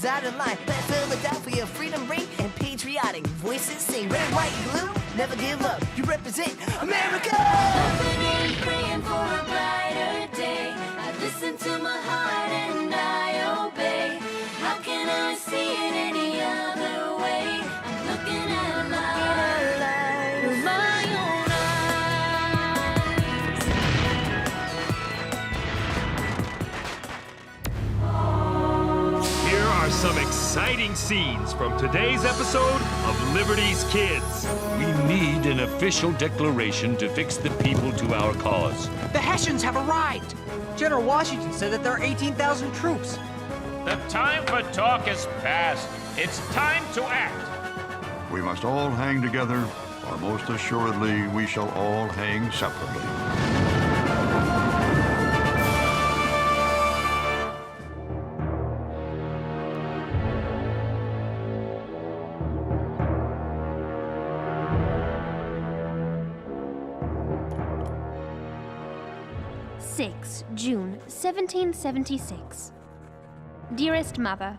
is out of line. Let Philadelphia freedom ring and patriotic voices sing. Red, white, blue, never give up. You represent America. Opening, praying for a brighter day. I listen to my heart and I obey. How can I see it any other way? I'm looking at life with my own eyes. Here are some exciting scenes from today's episode of Liberty's Kids. We need an official declaration to fix the people to our cause. The Hessians have arrived! General Washington said that there are 18,000 troops. The time for talk is past. It's time to act. We must all hang together, or most assuredly we shall all hang separately. June 1776. Dearest Mother,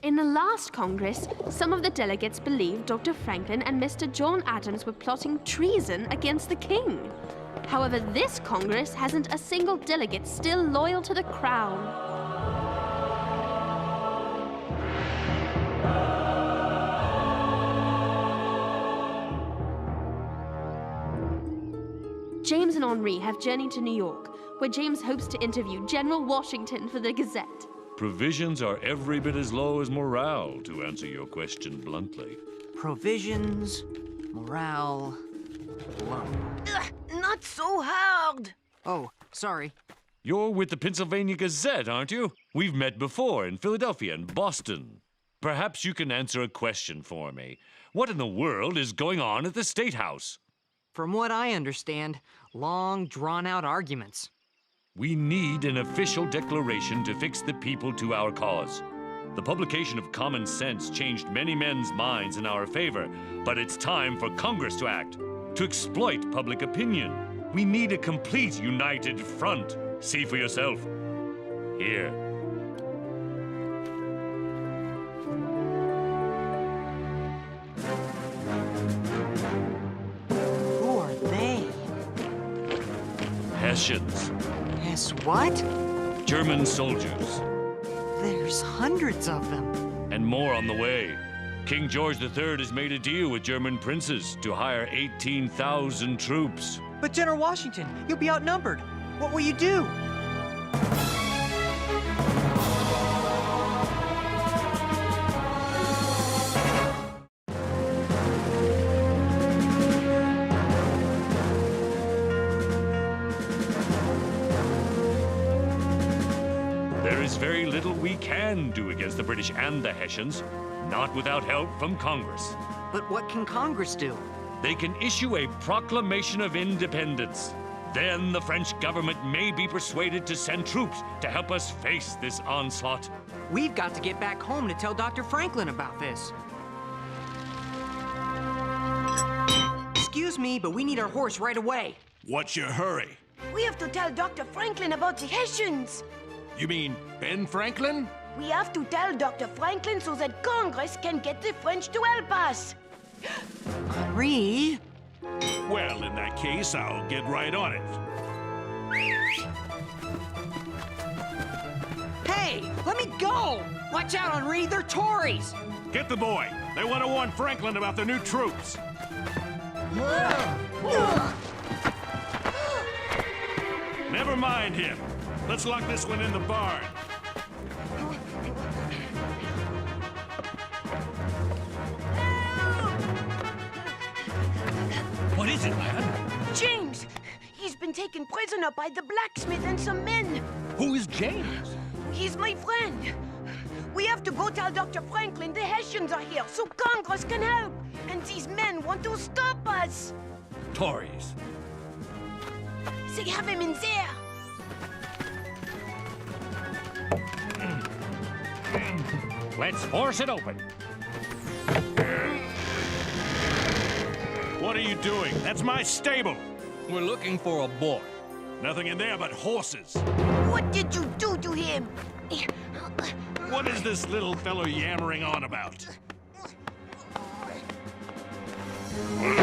in the last Congress, some of the delegates believed Dr. Franklin and Mr. John Adams were plotting treason against the king. However, this Congress hasn't a single delegate still loyal to the crown. James and Henri have journeyed to New York, where James hopes to interview General Washington for the Gazette. Provisions are every bit as low as morale, to answer your question bluntly. Provisions, morale, low. Not so hard. Oh, sorry. You're with the Pennsylvania Gazette, aren't you? We've met before in Philadelphia and Boston. Perhaps you can answer a question for me. What in the world is going on at the State House? From what I understand, long, drawn-out arguments. We need an official declaration to fix the people to our cause. The publication of Common Sense changed many men's minds in our favor, but it's time for Congress to act, to exploit public opinion. We need a complete united front. See for yourself. Here. Who are they? Hessians. Yes, what? German soldiers. There's hundreds of them. And more on the way. King George III has made a deal with German princes to hire 18,000 troops. But General Washington, you'll be outnumbered. What will you do? There is very little we can do against the British and the Hessians, not without help from Congress. But what can Congress do? They can issue a proclamation of independence. Then the French government may be persuaded to send troops to help us face this onslaught. We've got to get back home to tell Dr. Franklin about this. Excuse me, but we need our horse right away. What's your hurry? We have to tell Dr. Franklin about the Hessians. You mean Ben Franklin? We have to tell Dr. Franklin so that Congress can get the French to help us. Henri? Well, in that case, I'll get right on it. Hey, let me go! Watch out, Henri, they're Tories! Get the boy. They want to warn Franklin about the new troops. Never mind him. Let's lock this one in the barn. What is it, lad? James! He's been taken prisoner by the blacksmith and some men. Who is James? He's my friend. We have to go tell Dr. Franklin the Hessians are here so Congress can help. And these men want to stop us. Tories. They have him in there. Let's force it open. What are you doing? That's my stable. We're looking for a boy. Nothing in there but horses. What did you do to him? What What is this little fellow yammering on about? You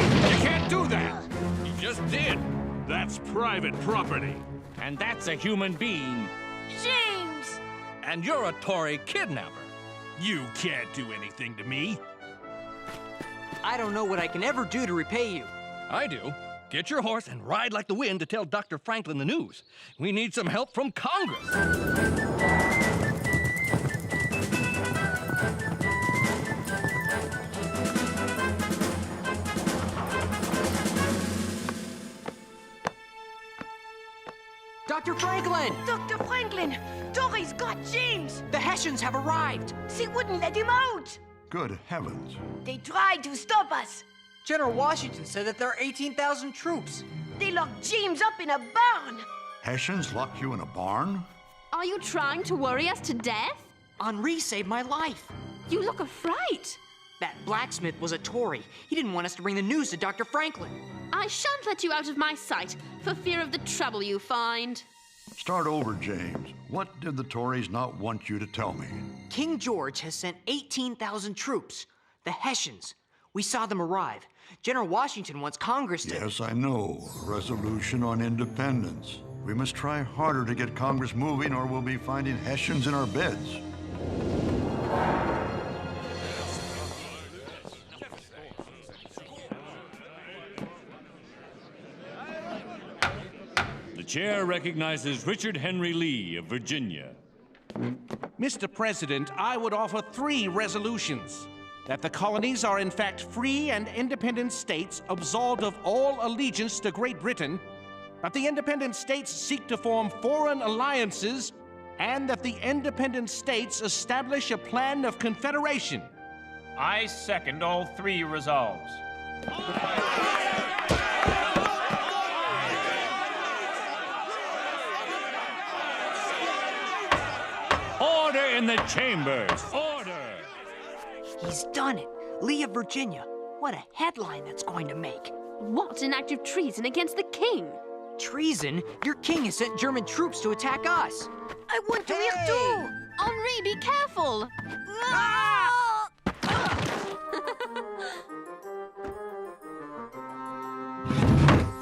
can't do that! You just did. That's private property. And that's a human being. James! And you're a Tory kidnapper. You can't do anything to me. I don't know what I can ever do to repay you. I do. Get your horse and ride like the wind to tell Dr. Franklin the news. We need some help from Congress. Dr. Franklin! Dr. Franklin! Tories got James! The Hessians have arrived! They wouldn't let him out! Good heavens. They tried to stop us! General Washington said that there are 18,000 troops. They locked James up in a barn! Hessians locked you in a barn? Are you trying to worry us to death? Henri saved my life. You look afraid. That blacksmith was a Tory. He didn't want us to bring the news to Dr. Franklin. I shan't let you out of my sight for fear of the trouble you find. Start over, James. What did the Tories not want you to tell me? King George has sent 18,000 troops. The Hessians. We saw them arrive. General Washington wants Congress to... Yes, I know. A resolution on independence. We must try harder to get Congress moving or we'll be finding Hessians in our beds. The chair recognizes Richard Henry Lee of Virginia. Mr. President, I would offer 3 resolutions. That the colonies are in fact free and independent states absolved of all allegiance to Great Britain, that the independent states seek to form foreign alliances, and that the independent states establish a plan of confederation. I second all 3 resolves. Order in the chambers! Order! He's done it. Lee of Virginia. What a headline that's going to make. What an act of treason against the king! Treason? Your king has sent German troops to attack us. I want to hear too! Henri, be careful! Ah!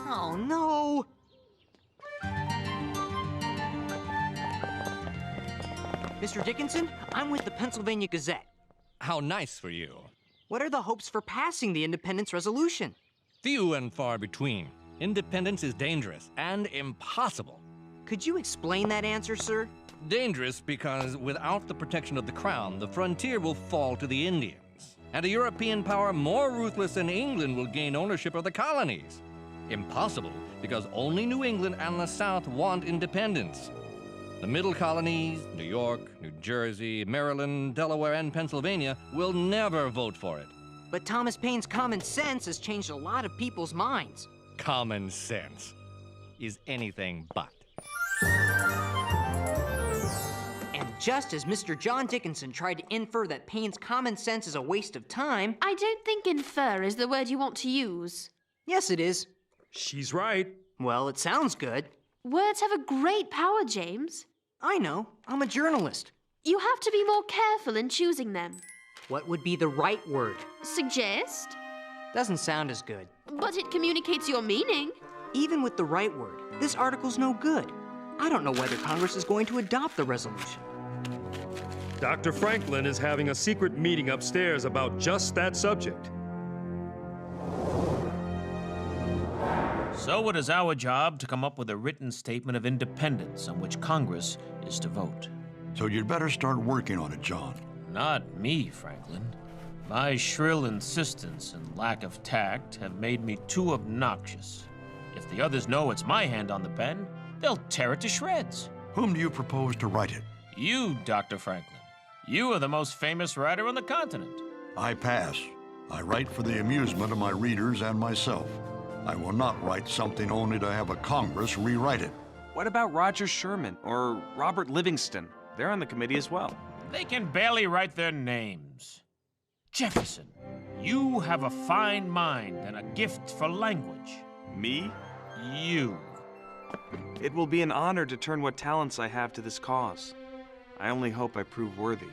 Oh, no. Mr. Dickinson, I'm with the Pennsylvania Gazette. How nice for you. What are the hopes for passing the independence resolution? Few and far between. Independence is dangerous and impossible. Could you explain that answer, sir? Dangerous because without the protection of the crown, the frontier will fall to the Indians. And a European power more ruthless than England will gain ownership of the colonies. Impossible because only New England and the South want independence. The middle colonies, New York, New Jersey, Maryland, Delaware, and Pennsylvania will never vote for it. But Thomas Paine's common sense has changed a lot of people's minds. Common sense is anything but. And just as Mr. John Dickinson tried to infer that Paine's common sense is a waste of time... I don't think infer is the word you want to use. Yes, it is. She's right. Well, it sounds good. Words have a great power, James. I know. I'm a journalist. You have to be more careful in choosing them. What would be the right word? Suggest? Doesn't sound as good. But it communicates your meaning. Even with the right word, this article's no good. I don't know whether Congress is going to adopt the resolution. Dr. Franklin is having a secret meeting upstairs about just that subject. So it is our job to come up with a written statement of independence on which Congress is to vote. So you'd better start working on it, John. Not me, Franklin. My shrill insistence and lack of tact have made me too obnoxious. If the others know it's my hand on the pen, they'll tear it to shreds. Whom do you propose to write it? You, Dr. Franklin. You are the most famous writer on the continent. I pass. I write for the amusement of my readers and myself. I will not write something only to have a Congress rewrite it. What about Roger Sherman or Robert Livingston? They're on the committee as well. They can barely write their names. Jefferson, you have a fine mind and a gift for language. Me? You. It will be an honor to turn what talents I have to this cause. I only hope I prove worthy.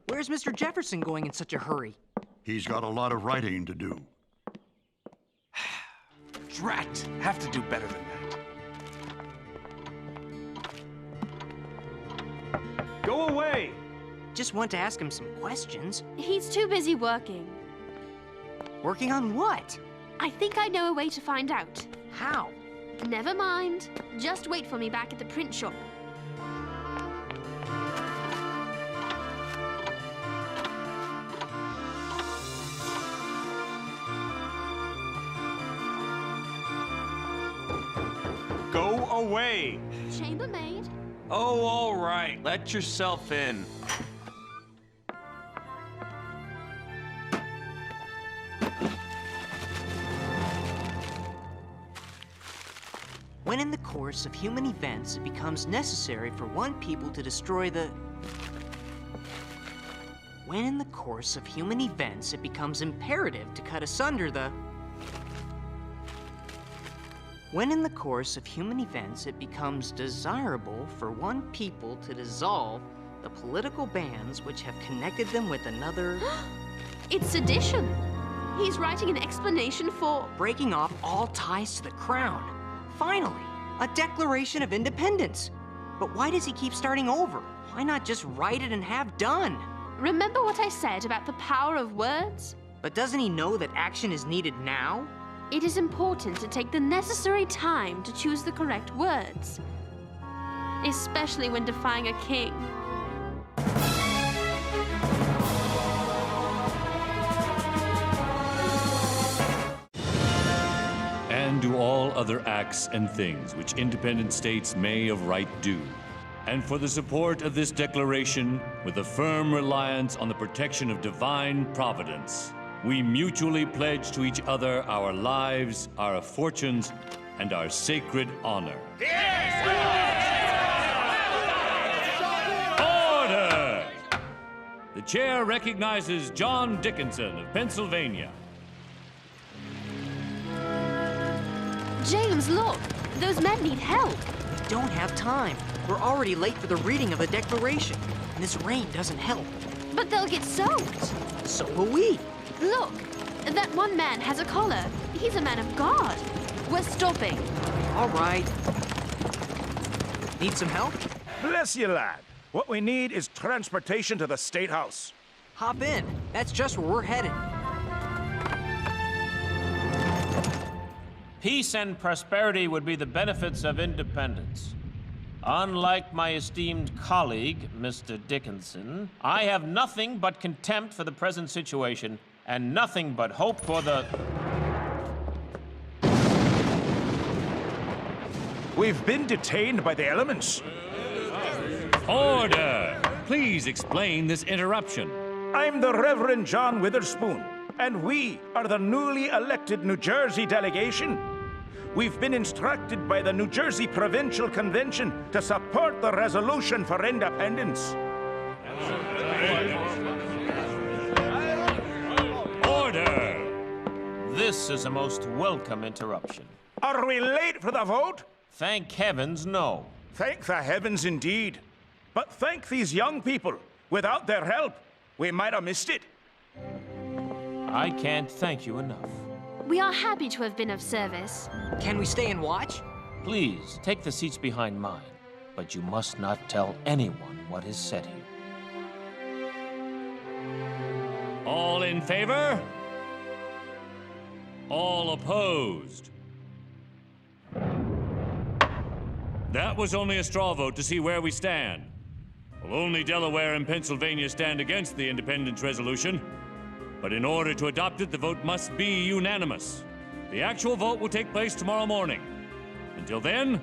Where's Mr. Jefferson going in such a hurry? He's got a lot of writing to do. Drat! Have to do better than that. Go away! Just want to ask him some questions. He's too busy working. Working on what? I think I know a way to find out. How? Never mind. Just wait for me back at the print shop. Go away! Chambermaid? Oh, all right. Let yourself in. When in the course of human events it becomes necessary for one people to destroy the... When in the course of human events it becomes imperative to cut asunder the... When in the course of human events it becomes desirable for one people to dissolve the political bands which have connected them with another... It's sedition. He's writing an explanation for... breaking off all ties to the crown. Finally, a Declaration of Independence. But why does he keep starting over? Why not just write it and have done? Remember what I said about the power of words? But doesn't he know that action is needed now? It is important to take the necessary time to choose the correct words, especially when defying a king. And do all other acts and things which independent states may of right do. And for the support of this declaration, with a firm reliance on the protection of divine providence, we mutually pledge to each other our lives, our fortunes, and our sacred honor. Order! The chair recognizes John Dickinson of Pennsylvania. James, look! Those men need help! We don't have time. We're already late for the reading of the Declaration, and this rain doesn't help. But they'll get soaked! So will we. Look! That one man has a collar. He's a man of God. We're stopping. All right. Need some help? Bless you, lad. What we need is transportation to the State House. Hop in. That's just where we're headed. Peace and prosperity would be the benefits of independence. Unlike my esteemed colleague, Mr. Dickinson, I have nothing but contempt for the present situation and nothing but hope for the... We've been detained by the elements. Order! Please explain this interruption. I'm the Reverend John Witherspoon, and we are the newly elected New Jersey delegation. We've been instructed by the New Jersey Provincial Convention to support the resolution for independence. Order! This is a most welcome interruption. Are we late for the vote? Thank heavens, no. Thank the heavens indeed. But thank these young people. Without their help, we might have missed it. I can't thank you enough. We are happy to have been of service. Can we stay and watch? Please, take the seats behind mine, but you must not tell anyone what is said here. All in favor? All opposed? That was only a straw vote to see where we stand. Well, only Delaware and Pennsylvania stand against the independence resolution. But in order to adopt it, the vote must be unanimous. The actual vote will take place tomorrow morning. Until then,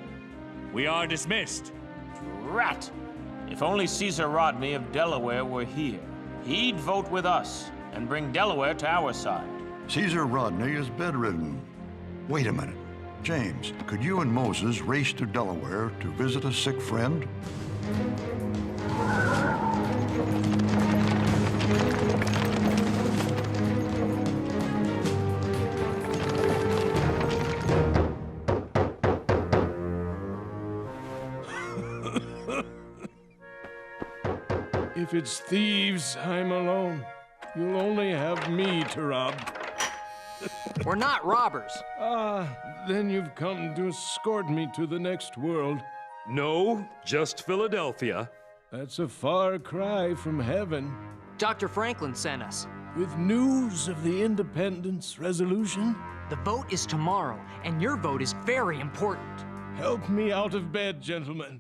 we are dismissed. Drat! If only Caesar Rodney of Delaware were here. He'd vote with us and bring Delaware to our side. Caesar Rodney is bedridden. Wait a minute. James, could you and Moses race to Delaware to visit a sick friend? If it's thieves, I'm alone. You'll only have me to rob. We're not robbers. Then you've come to escort me to the next world. No, just Philadelphia. That's a far cry from heaven. Dr. Franklin sent us. With news of the independence resolution? The vote is tomorrow, and your vote is very important. Help me out of bed, gentlemen.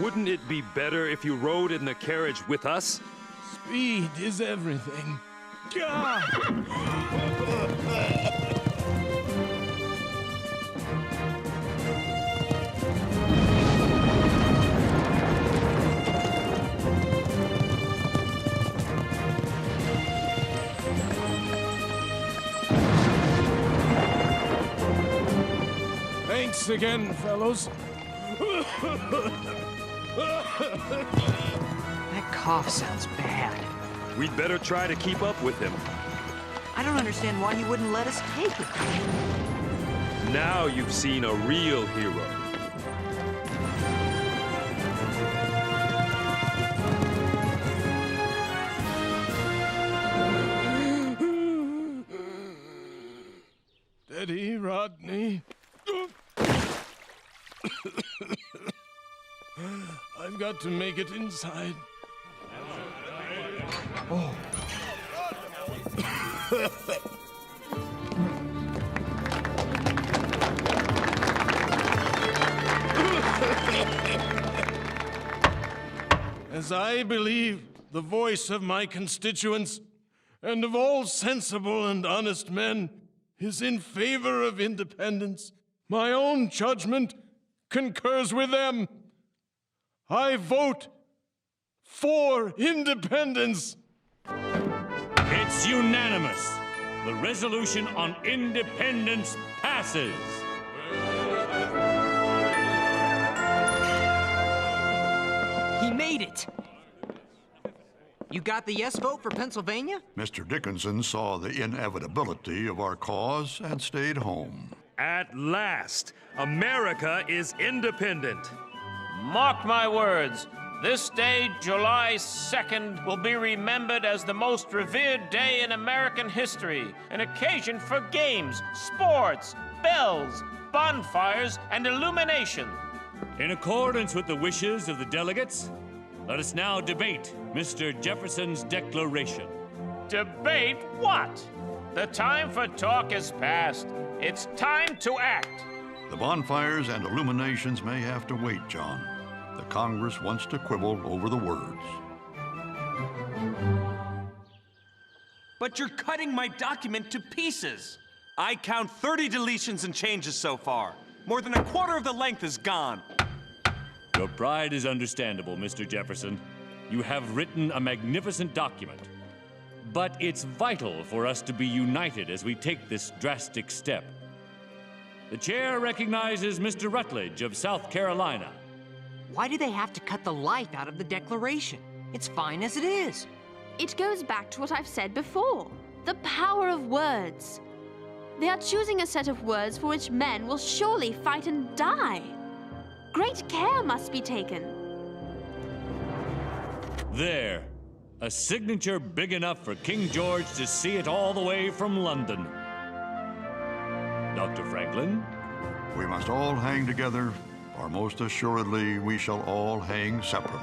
Wouldn't it be better if you rode in the carriage with us? Speed is everything. Gah! Thanks again, fellows. That cough sounds bad. We'd better try to keep up with him. I don't understand why he wouldn't let us take it. Now you've seen a real hero. Steady, Rodney. I've got to make it inside. Oh. As I believe the voice of my constituents and of all sensible and honest men is in favor of independence, my own judgment concurs with them. I vote for independence. It's unanimous. The resolution on independence passes. He made it. You got the yes vote for Pennsylvania? Mr. Dickinson saw the inevitability of our cause and stayed home. At last, America is independent. Mark my words, this day, July 2nd, will be remembered as the most revered day in American history, an occasion for games, sports, bells, bonfires, and illumination. In accordance with the wishes of the delegates, let us now debate Mr. Jefferson's declaration. Debate what? The time for talk is past. It's time to act. The bonfires and illuminations may have to wait, John. The Congress wants to quibble over the words. But you're cutting my document to pieces. I count 30 deletions and changes so far. More than a quarter of the length is gone. Your pride is understandable, Mr. Jefferson. You have written a magnificent document. But it's vital for us to be united as we take this drastic step. The chair recognizes Mr. Rutledge of South Carolina. Why do they have to cut the life out of the Declaration? It's fine as it is. It goes back to what I've said before. The power of words. They are choosing a set of words for which men will surely fight and die. Great care must be taken. There. A signature big enough for King George to see it all the way from London. Dr. Franklin? We must all hang together, or most assuredly we shall all hang separately.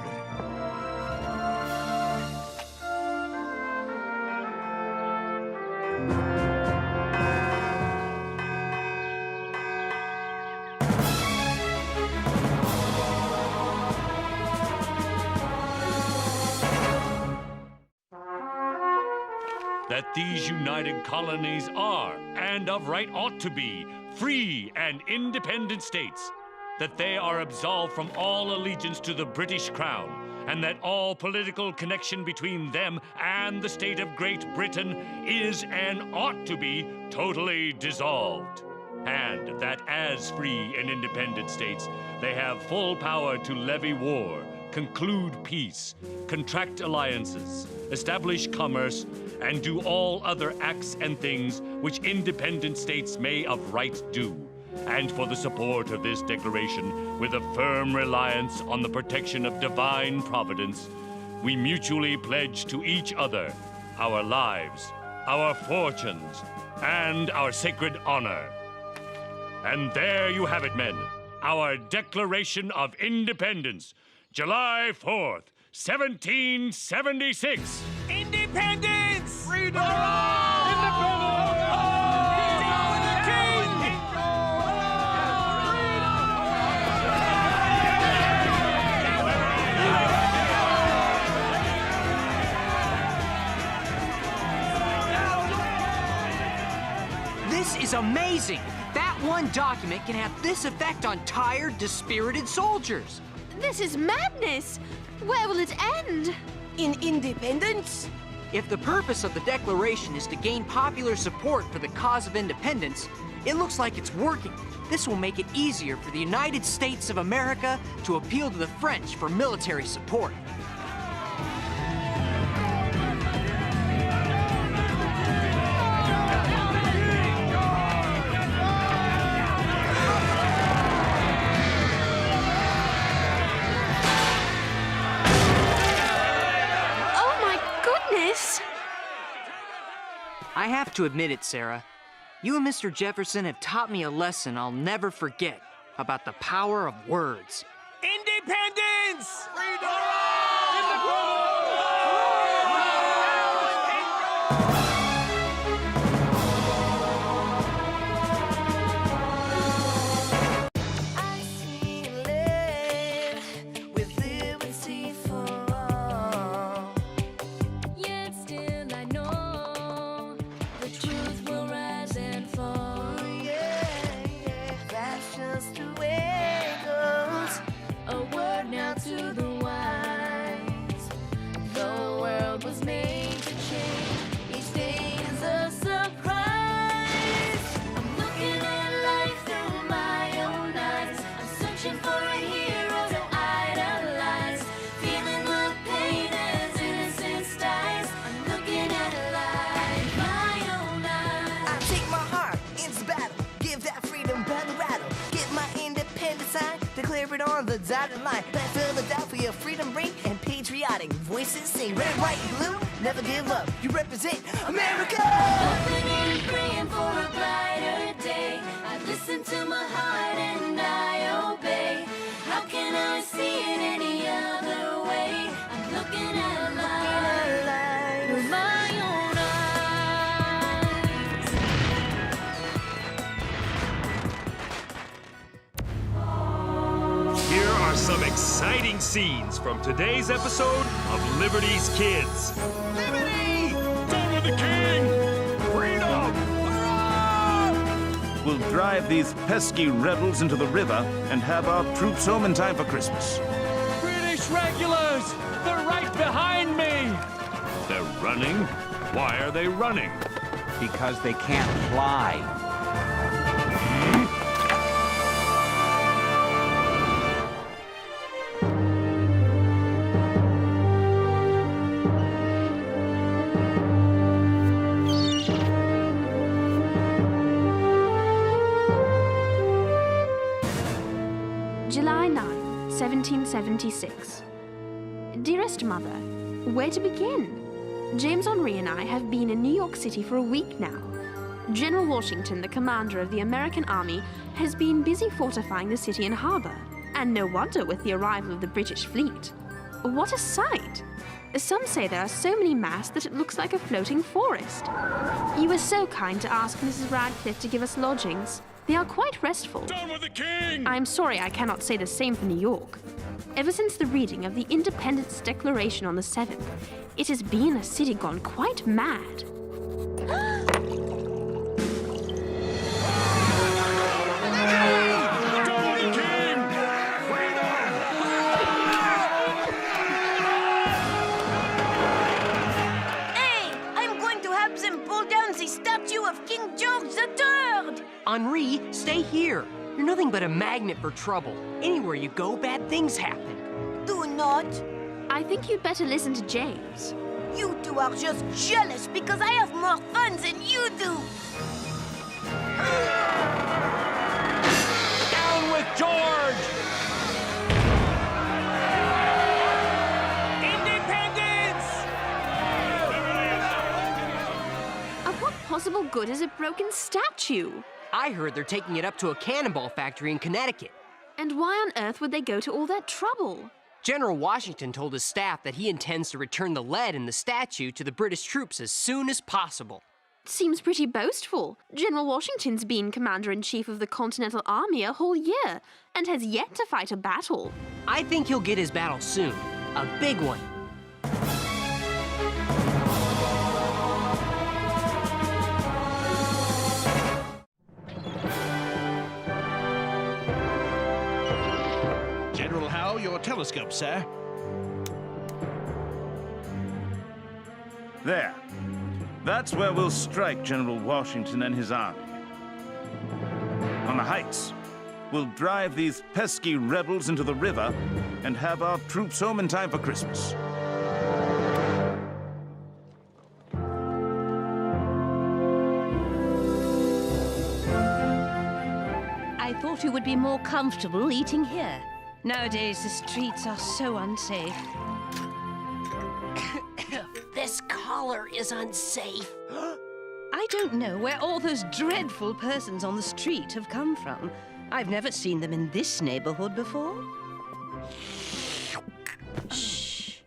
That these united colonies are, and of right ought to be, free and independent states, that they are absolved from all allegiance to the British Crown, and that all political connection between them and the state of Great Britain is and ought to be totally dissolved, and that as free and independent states, they have full power to levy war, conclude peace, contract alliances, establish commerce, and do all other acts and things which independent states may of right do, and for the support of this declaration, with a firm reliance on the protection of divine providence, we mutually pledge to each other our lives, our fortunes, and our sacred honor. And there you have it, men. Our Declaration of Independence, July 4th, 1776. Independence! Freedom! This is amazing! That one document can have this effect on tired, dispirited soldiers. This is madness! Where will it end? In independence? If the purpose of the Declaration is to gain popular support for the cause of independence, it looks like it's working. This will make it easier for the United States of America to appeal to the French for military support. I have to admit it, Sarah. You and Mr. Jefferson have taught me a lesson I'll never forget about the power of words. Independence! Freedom! On the dotted line, let Philadelphia freedom ring and patriotic voices sing. Red, white, blue, never give up. You represent America. Opening, praying for a brighter day. I listen to my heart and I obey. How can I see it any other way? I'm looking at life with my own eyes. Here are some exciting scenes from today's episode of Liberty's Kids. Liberty! Down with the king! Freedom! Hurrah! We'll drive these pesky rebels into the river and have our troops home in time for Christmas. British regulars! They're right behind me! They're running? Why are they running? Because they can't fly. July 9, 1776. Dearest Mother, where to begin? James, Henri, and I have been in New York City for a week now. General Washington, the commander of the American Army, has been busy fortifying the city and harbor, and no wonder with the arrival of the British fleet. What a sight! Some say there are so many masts that it looks like a floating forest. You were so kind to ask Mrs. Radcliffe to give us lodgings. They are quite restful. Down with the king! I'm sorry I cannot say the same for New York. Ever since the reading of the Independence Declaration on the 7th, it has been a city gone quite mad. Henri, stay here. You're nothing but a magnet for trouble. Anywhere you go, bad things happen. Do not. I think you'd better listen to James. You two are just jealous because I have more funds than you do. Down with George! Independence! Of what possible good is a broken statue? I heard they're taking it up to a cannonball factory in Connecticut. And why on earth would they go to all that trouble? General Washington told his staff that he intends to return the lead in the statue to the British troops as soon as possible. Seems pretty boastful. General Washington's been Commander-in-Chief of the Continental Army a whole year and has yet to fight a battle. I think he'll get his battle soon. A big one. General Howe, your telescope, sir. There. That's where we'll strike General Washington and his army. On the heights, we'll drive these pesky rebels into the river and have our troops home in time for Christmas. I thought you would be more comfortable eating here. Nowadays, the streets are so unsafe. This collar is unsafe. I don't know where all those dreadful persons on the street have come from. I've never seen them in this neighborhood before. Shh.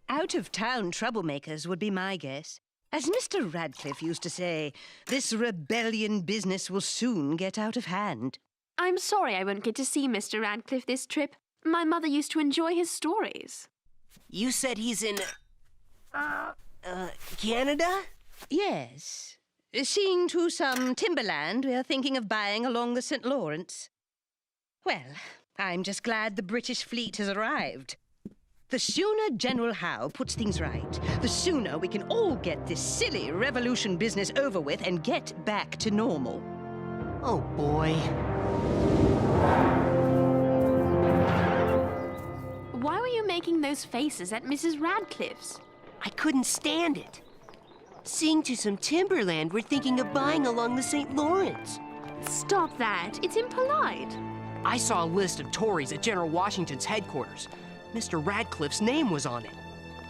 Out-of-town troublemakers would be my guess. As Mr. Radcliffe used to say, this rebellion business will soon get out of hand. I'm sorry I won't get to see Mr. Radcliffe this trip. My mother used to enjoy his stories. You said he's in... Canada? Yes. Seeing to some timberland we are thinking of buying along the St. Lawrence. Well, I'm just glad the British fleet has arrived. The sooner General Howe puts things right, the sooner we can all get this silly revolution business over with and get back to normal. Oh, boy. Why were you making those faces at Mrs. Radcliffe's? I couldn't stand it. Seeing to some timberland we're thinking of buying along the St. Lawrence. Stop that. It's impolite. I saw a list of Tories at General Washington's headquarters. Mr. Radcliffe's name was on it.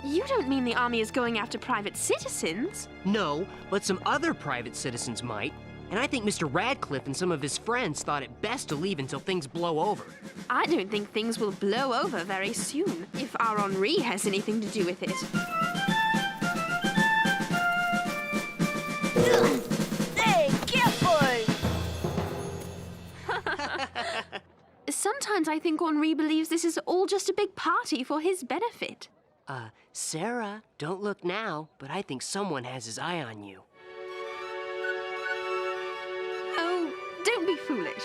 You don't mean the army is going after private citizens? No, but some other private citizens might. And I think Mr. Radcliffe and some of his friends thought it best to leave until things blow over. I don't think things will blow over very soon, if our Henri has anything to do with it. Hey, careful! Sometimes I think Henri believes this is all just a big party for his benefit. Sarah, don't look now, but I think someone has his eye on you. Oh, don't be foolish.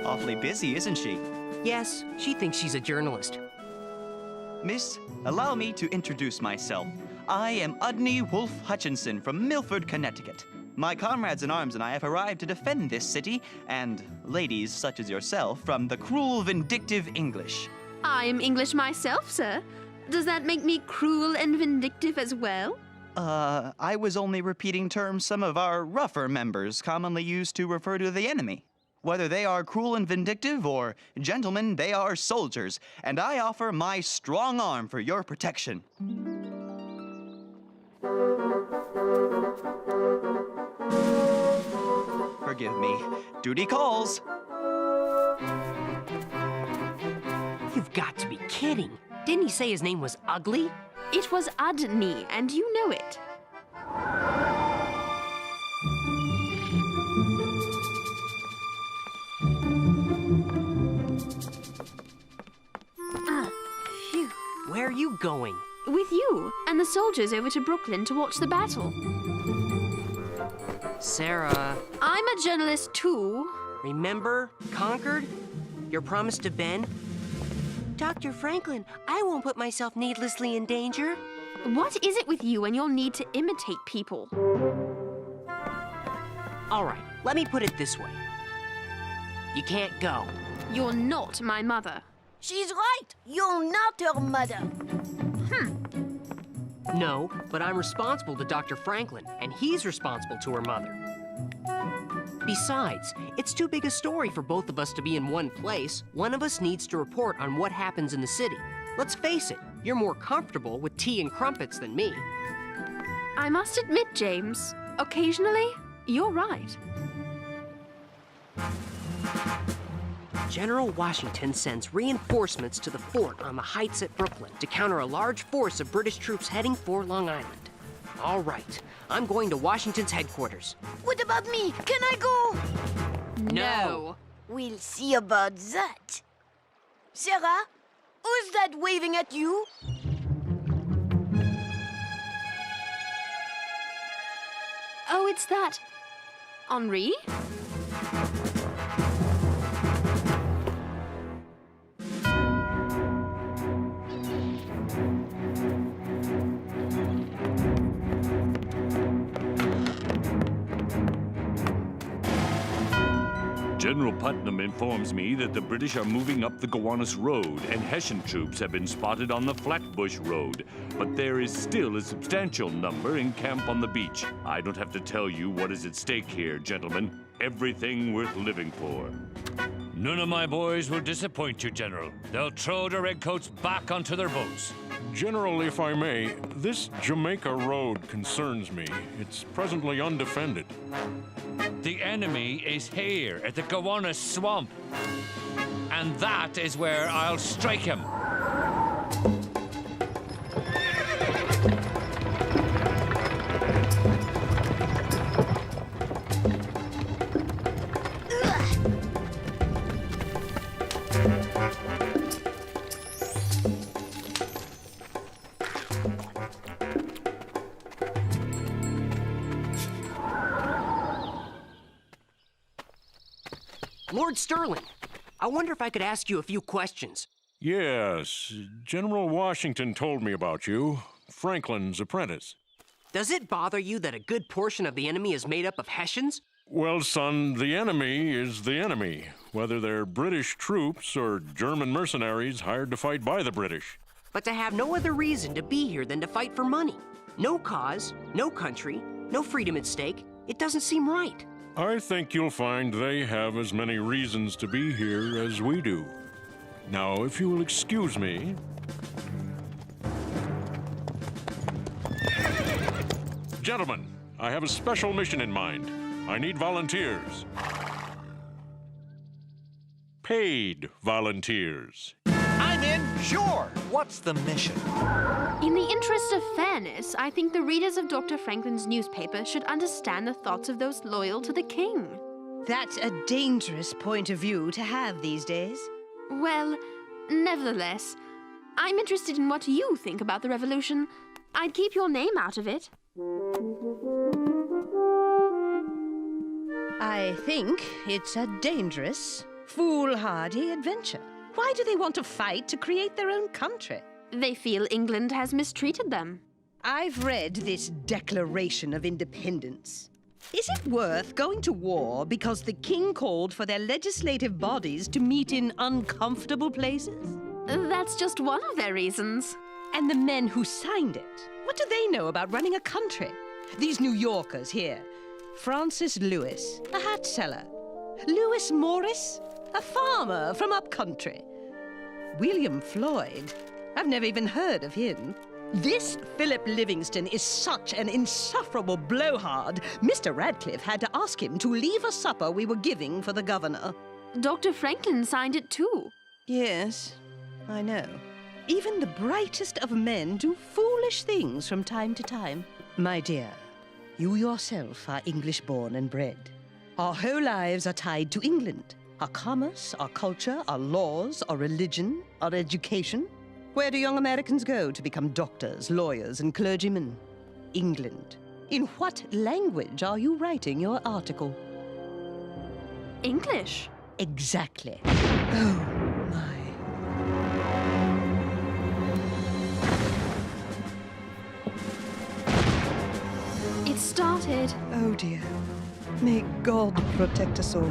Awfully busy, isn't she? Yes, she thinks she's a journalist. Miss, allow me to introduce myself. I am Udney Wolfe Hutchinson from Milford, Connecticut. My comrades in arms and I have arrived to defend this city, and ladies such as yourself, from the cruel, vindictive English. I am English myself, sir. Does that make me cruel and vindictive as well? I was only repeating terms some of our rougher members commonly use to refer to the enemy. Whether they are cruel and vindictive or, gentlemen, they are soldiers, and I offer my strong arm for your protection. Forgive me. Duty calls. You've got to be kidding. Didn't he say his name was Ugly? It was Udney, and you know it. Phew. Where are you going? With you and the soldiers over to Brooklyn to watch the battle. Sarah. I'm a journalist too. Remember? Concord? Your promise to Ben? Dr. Franklin, I won't put myself needlessly in danger. What is it with you and your need to imitate people? All right, let me put it this way. You can't go. You're not my mother. She's right. You're not her mother. No, but I'm responsible to Dr. Franklin, and he's responsible to her mother. Besides, it's too big a story for both of us to be in one place. One of us needs to report on what happens in the city. Let's face it, you're more comfortable with tea and crumpets than me. I must admit, James, occasionally, you're right. General Washington sends reinforcements to the fort on the heights at Brooklyn to counter a large force of British troops heading for Long Island. All right, I'm going to Washington's headquarters. What about me? Can I go? No. We'll see about that. Sarah, who's that waving at you? Oh, it's that... Henri? General Putnam informs me that the British are moving up the Gowanus Road, and Hessian troops have been spotted on the Flatbush Road. But there is still a substantial number in camp on the beach. I don't have to tell you what is at stake here, gentlemen. Everything worth living for. None of my boys will disappoint you, General. They'll throw the redcoats back onto their boats. General, if I may, this Jamaica Road concerns me. It's presently undefended. The enemy is here at the Gowanus Swamp. And that is where I'll strike him. Lord Sterling, I wonder if I could ask you a few questions. Yes, General Washington told me about you. Franklin's apprentice. Does it bother you that a good portion of the enemy is made up of Hessians? Well, son, the enemy is the enemy, whether they're British troops or German mercenaries hired to fight by the British. But to have no other reason to be here than to fight for money. No cause, no country, no freedom at stake. It doesn't seem right. I think you'll find they have as many reasons to be here as we do. Now, if you will excuse me... Gentlemen, I have a special mission in mind. I need volunteers. Paid volunteers. I'm in, sure. What's the mission? In the interest of fairness, I think the readers of Dr. Franklin's newspaper should understand the thoughts of those loyal to the king. That's a dangerous point of view to have these days. Well, nevertheless, I'm interested in what you think about the revolution. I'd keep your name out of it. I think it's a dangerous, foolhardy adventure. Why do they want to fight to create their own country? They feel England has mistreated them. I've read this Declaration of Independence. Is it worth going to war because the king called for their legislative bodies to meet in uncomfortable places? That's just one of their reasons. And the men who signed it, what do they know about running a country? These New Yorkers here. Francis Lewis, a hat seller. Lewis Morris, a farmer from upcountry. William Floyd, I've never even heard of him. This Philip Livingston is such an insufferable blowhard. Mr. Radcliffe had to ask him to leave a supper we were giving for the governor. Dr. Franklin signed it too. Yes, I know. Even the brightest of men do foolish things from time to time. My dear, you yourself are English-born and bred. Our whole lives are tied to England. Our commerce, our culture, our laws, our religion, our education. Where do young Americans go to become doctors, lawyers, and clergymen? England. In what language are you writing your article? English. Exactly. Oh, my. It started. Oh, dear. May God protect us all.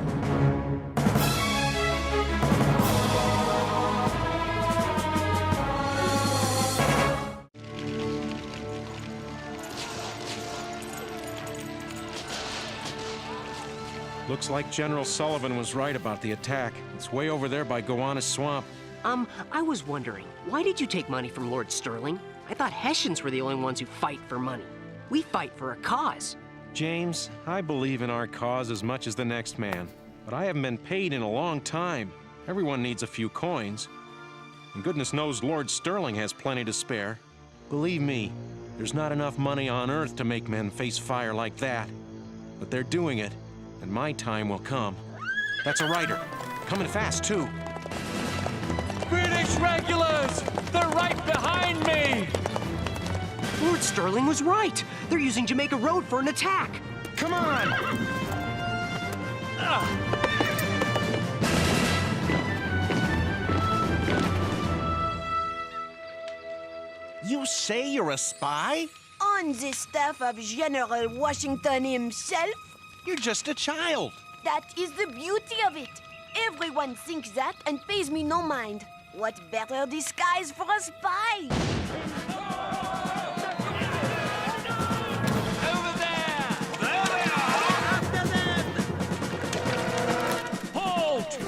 Looks like General Sullivan was right about the attack. It's way over there by Gowanus Swamp. I was wondering, why did you take money from Lord Sterling? I thought Hessians were the only ones who fight for money. We fight for a cause. James, I believe in our cause as much as the next man, but I haven't been paid in a long time. Everyone needs a few coins. And goodness knows Lord Sterling has plenty to spare. Believe me, there's not enough money on Earth to make men face fire like that. But they're doing it, and my time will come. That's a rider. Coming fast, too. British regulars! They're right behind me! Lord Sterling was right. They're using Jamaica Road for an attack. Come on! You say you're a spy? On the staff of General Washington himself? You're just a child. That is the beauty of it. Everyone thinks that and pays me no mind. What better disguise for a spy? Over there! There they are! After them! Halt!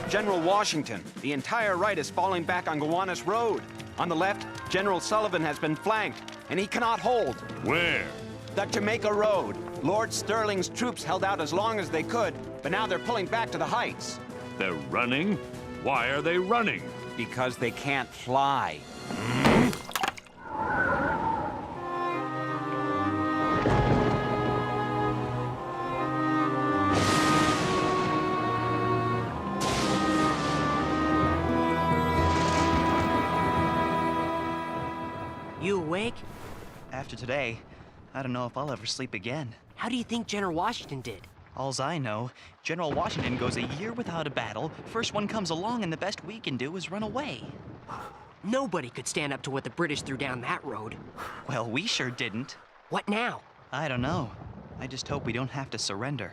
General Washington, the entire right is falling back on Gowanus Road. On the left, General Sullivan has been flanked, and he cannot hold. Where? The Jamaica Road. Lord Sterling's troops held out as long as they could, but now they're pulling back to the heights. They're running? Why are they running? Because they can't fly. You awake? After today, I don't know if I'll ever sleep again. How do you think General Washington did? Alls I know, General Washington goes a year without a battle. First one comes along and the best we can do is run away. Nobody could stand up to what the British threw down that road. Well, we sure didn't. What now? I don't know. I just hope we don't have to surrender.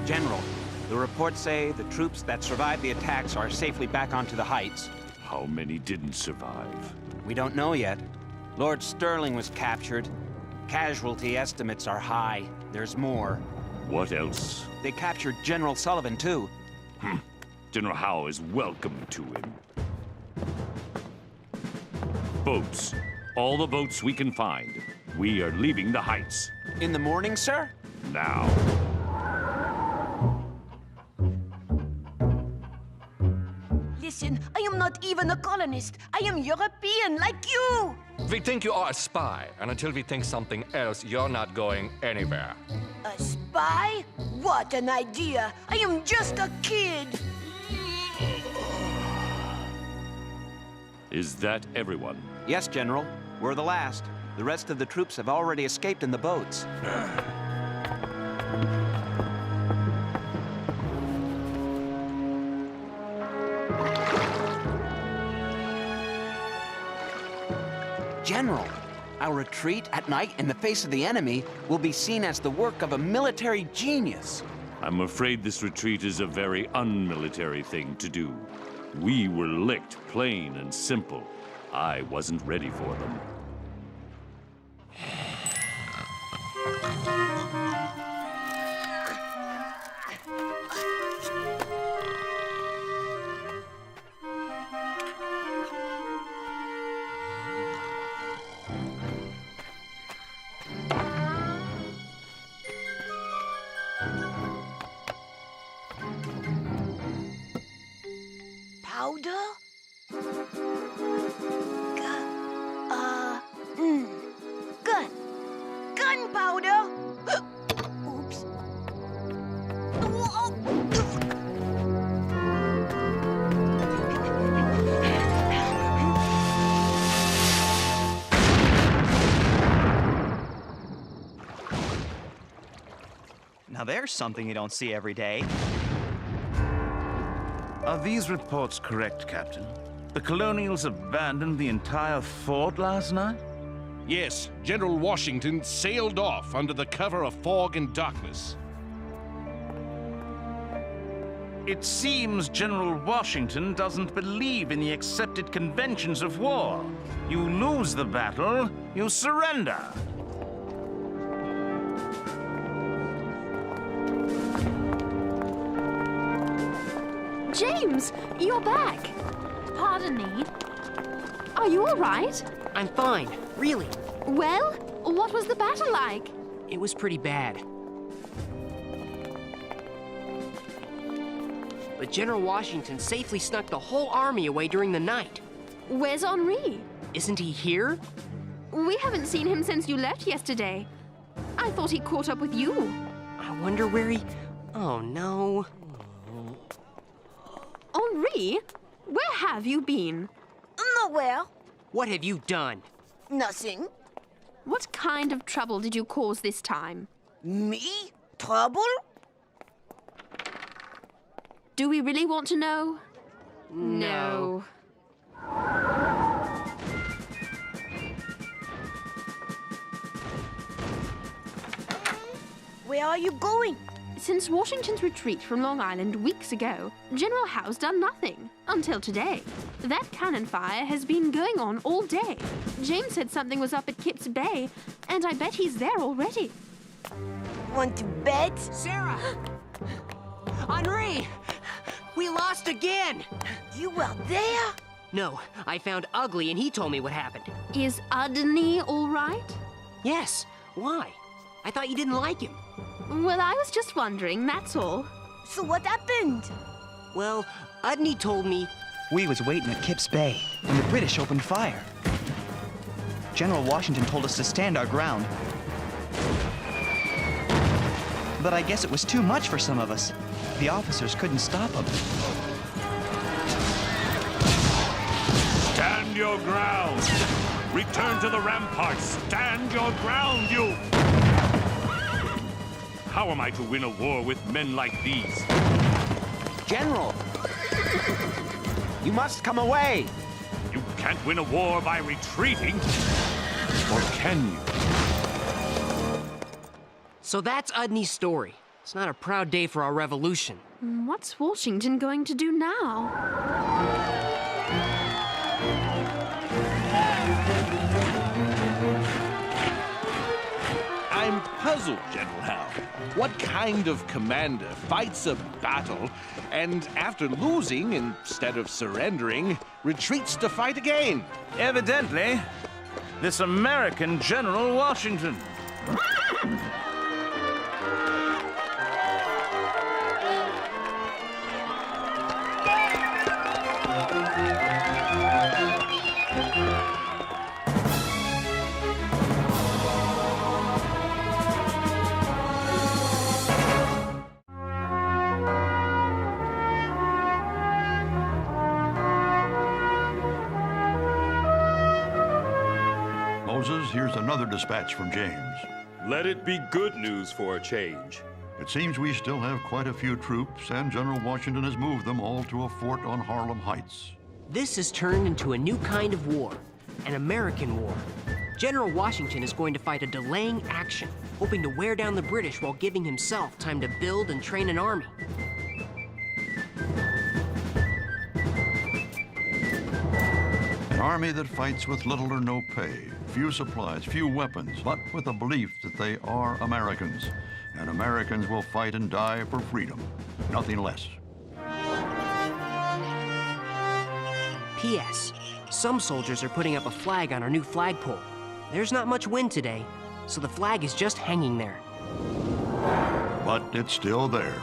General, the reports say the troops that survived the attacks are safely back onto the heights. How many didn't survive? We don't know yet. Lord Sterling was captured. Casualty estimates are high. There's more. What else? They captured General Sullivan, too. General Howe is welcome to him. Boats. All the boats we can find. We are leaving the heights. In the morning, sir? Now. Listen, I am not even a colonist. I am European, like you. We think you are a spy, and until we think something else, you're not going anywhere. A spy? What an idea. I am just a kid. Is that everyone? Yes, General. We're the last. The rest of the troops have already escaped in the boats. General, our retreat at night in the face of the enemy will be seen as the work of a military genius. I'm afraid this retreat is a very unmilitary thing to do. We were licked, plain and simple. I wasn't ready for them. Powder? Gun. Gunpowder? Oops. Now there's something you don't see every day. Are these reports correct, Captain? The colonials abandoned the entire fort last night? Yes, General Washington sailed off under the cover of fog and darkness. It seems General Washington doesn't believe in the accepted conventions of war. You lose the battle, you surrender. James, you're back. Pardon me. Are you all right? I'm fine, really. Well, what was the battle like? It was pretty bad. But General Washington safely snuck the whole army away during the night. Where's Henri? Isn't he here? We haven't seen him since you left yesterday. I thought he caught up with you. I wonder where he... Oh, no. Henri? Where have you been? Nowhere. What have you done? Nothing. What kind of trouble did you cause this time? Me? Trouble? Do we really want to know? No. Where are you going? Since Washington's retreat from Long Island weeks ago, General Howe's done nothing. Until today. That cannon fire has been going on all day. James said something was up at Kip's Bay, and I bet he's there already. Want to bet? Sarah! Henri! We lost again! You were there? No, I found Ugly and he told me what happened. Is Udney all right? Yes. Why? I thought you didn't like him. Well, I was just wondering, that's all. So what happened? Well, Udney told me... We was waiting at Kip's Bay when the British opened fire. General Washington told us to stand our ground. But I guess it was too much for some of us. The officers couldn't stop them. Stand your ground! Return to the ramparts! Stand your ground, you! How am I to win a war with men like these? General! You must come away! You can't win a war by retreating. Or can you? So that's Udney's story. It's not a proud day for our revolution. What's Washington going to do now? I'm puzzled, General Howe. What kind of commander fights a battle and, after losing, instead of surrendering, retreats to fight again? Evidently, this American General Washington. Moses, here's another dispatch from James. Let it be good news for a change. It seems we still have quite a few troops, and General Washington has moved them all to a fort on Harlem Heights. This has turned into a new kind of war, an American war. General Washington is going to fight a delaying action, hoping to wear down the British while giving himself time to build and train an army. An army that fights with little or no pay, few supplies, few weapons, but with a belief that they are Americans. And Americans will fight and die for freedom, nothing less. P.S. Some soldiers are putting up a flag on our new flagpole. There's not much wind today, so the flag is just hanging there. But it's still there.